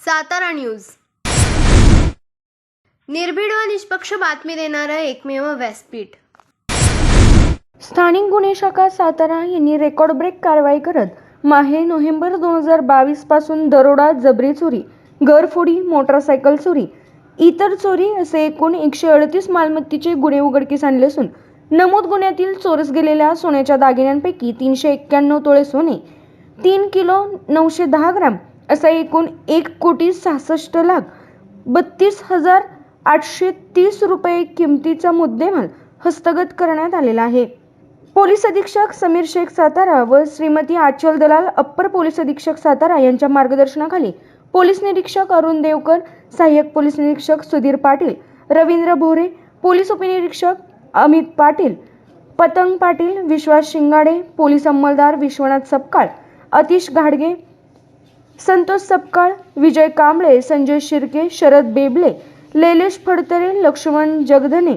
Satara news, निर्भीड व निष्पक्ष बातमी देणारा एकमेव व्यासपीठ। स्थानिक गुन्हे शाखा सातारा यांनी रेकॉर्ड ब्रेक कारवाई करत माहे नोव्हेंबर 2022 पासून दरोडा, जबरी चोरी, घरफोडी, मोटारसायकल चोरी, इतर चोरी असे एकूण 138 मालमत्तेचे गुन्हे उघडकीस आणले असून नमूद गुन्ह्यातील चोरीस गेलेल्या सोन्याच्या दागिन्यांपैकी 391 तोळे सोने, 3 किलो 910 ग्राम असा एकूण 1,66,32,830 रुपये किमतीचा मुद्देमाल हस्तगत करण्यात आलेला आहे। पोलीस अधीक्षक समीर शेख सातारा व श्रीमती आचल दलाल अप्पर पोलीस अधीक्षक सातारा यांच्या मार्गदर्शनाखाली पोलीस निरीक्षक अरुण देवकर, सहाय्यक पोलीस निरीक्षक सुधीर पाटील, रवींद्र भोरे, पोलीस उपनिरीक्षक अमित पाटील, पतंग पाटील, विश्वास शिंगाडे, पोलीस अंमलदार विश्वनाथ सपकाळ, अतिश घाडगे, संतोष सपकाळ, विजय कांबळे, संजय शिर्के, शरद बेबले, लैलेश फडतरे, लक्ष्मण जगधने,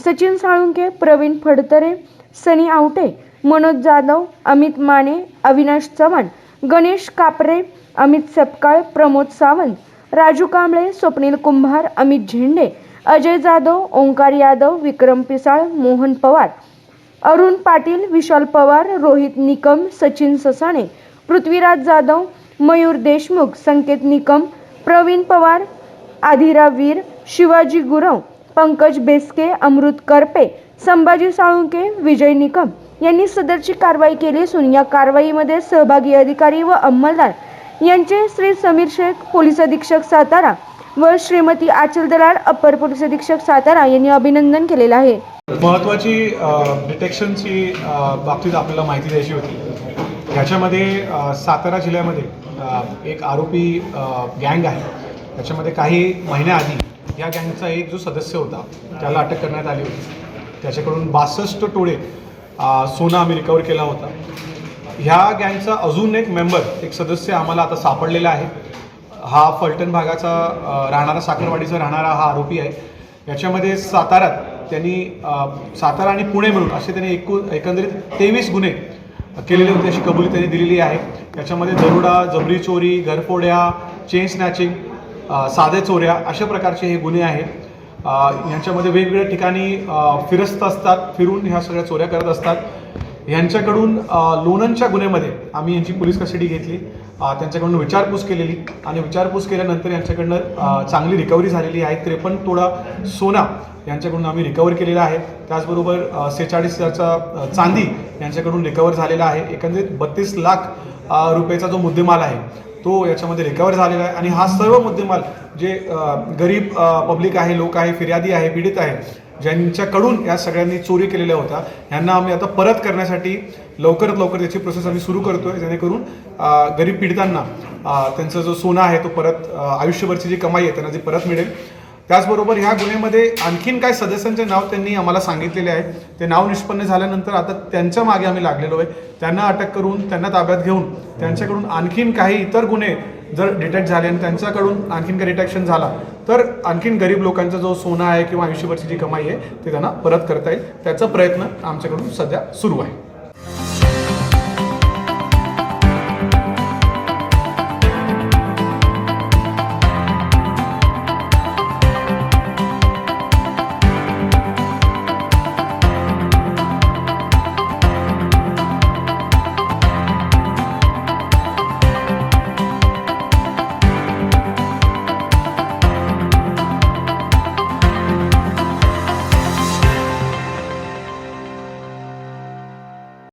सचिन साळुंके, प्रवीण फडतरे, सनी आवटे, मनोज जाधव, अमित माने, अविनाश चव्हाण, गणेश कापरे, अमित सपकाळ, प्रमोद सावंत, राजू कांबळे, स्वप्नील कुंभार, अमित झेंडे, अजय जाधव, ओंकार यादव, विक्रम पिसाळ, मोहन पवार, अरुण पाटील, विशाल पवार, रोहित निकम, सचिन ससाणे, पृथ्वीराज जाधव, मयूर देशमुख, संकेत निकम, प्रवीण पवार, आधिरा वीर, शिवाजी गुरव, पंकज बेसके, अमृत करपे, संभाजी साळुंके, विजय निकम यांनी सदरची कारवाई केली असून या कारवाईमध्ये सहभागी अधिकारी व अंमलदार यांचे श्री समीर शेख पोलीस अधीक्षक सातारा व श्रीमती आचल दलाल अप्पर पोलीस अधीक्षक सातारा यांनी अभिनंदन केलेले आहे। महत्त्वाची डिटेक्शनची बाबतीत आपल्याला माहिती द्यायची होती। ह्याच्यामध्ये सातारा जिल्ह्यामध्ये एक आरोपी गँग आहे। त्याच्यामध्ये काही महिन्याआधी या गँगचा एक जो सदस्य होता त्याला अटक करण्यात आली होती। त्याच्याकडून 62 तोळे सोनं आम्ही रिकवर केला होता। ह्या गँगचा अजून एक मेंबर, एक सदस्य आम्हाला आता सापडलेला आहे। हा फलटण भागाचा राहणारा, साखरवाडीचा राहणारा हा आरोपी आहे। याच्यामध्ये साताऱ्यात त्यांनी सातारा आणि पुणे मिळून असे त्यांनी एकंदरीत 23 गुन्हे केलेले होते अशी कबुली त्यांनी दिलेली आहे। याच्यामध्ये दरोडा, जबरी चोरी, घरफोड्या, चेन स्नॅचिंग, साधे चोऱ्या अशा प्रकारचे हे गुन्हे आहेत। यांच्यामध्ये वेगवेगळ्या ठिकाणी फिरस्त असतात, फिरून ह्या सगळ्या चोऱ्या करत असतात। यांच्याकडून लोणंदच्या गुन्ह्यामध्ये आम्ही यांची पोलीस कस्टडी घेतली, त्यांच्याकडून विचारपूस केलेली आणि विचारपूस केल्यानंतर यांच्याकडनं चांगली रिकव्हरी झालेली आहे। 53 तोळा सोना यांच्याकडून आम्ही रिकवर केलेला आहे। त्याचबरोबर 46,000चा चांदी यांच्याकडून रिकवर झालेला आहे। एकंदरीत 32 लाख रुपयाचा जो मुद्देमाल आहे तो याच्यामध्ये रिकवर झालेला आहे। आणि हा सर्व मुद्देमाल जे गरीब पब्लिक आहे, लोक आहे, फिर्यादी आहे, पीडित आहे, ज्यांच्याकडून या सगळ्यांनी चोरी केलेल्या होत्या, यांना आम्ही आता परत करण्यासाठी लवकरात लवकर त्याची प्रोसेस आम्ही सुरू करतोय, जेणेकरून गरीब पीडितांना त्यांचा जो सोना आहे तो परत, आयुष्यभरची जी कमाई आहे त्यांना जी परत मिळेल। त्याचबरोबर ह्या गुन्ह्यामध्ये आणखीन काही सदस्यांचे नाव त्यांनी आम्हाला सांगितलेले आहे। ते नाव निष्पन्न झाल्यानंतर आता त्यांच्या मागे आम्ही लागलेलो आहे। त्यांना अटक करून, त्यांना ताब्यात घेऊन त्यांच्याकडून आणखीन काही इतर गुन्हे जर डिटेक्ट झाले आणि त्यांच्याकडून आणखीन काही डिटेक्शन झाला तर आणखीन गरीब लोकांचा जो सोना आहे किंवा आयुष्यभरची जी कमाई आहे ते त्यांना परत करता येईल, त्याचा प्रयत्न आमच्याकडून सध्या सुरू आहे।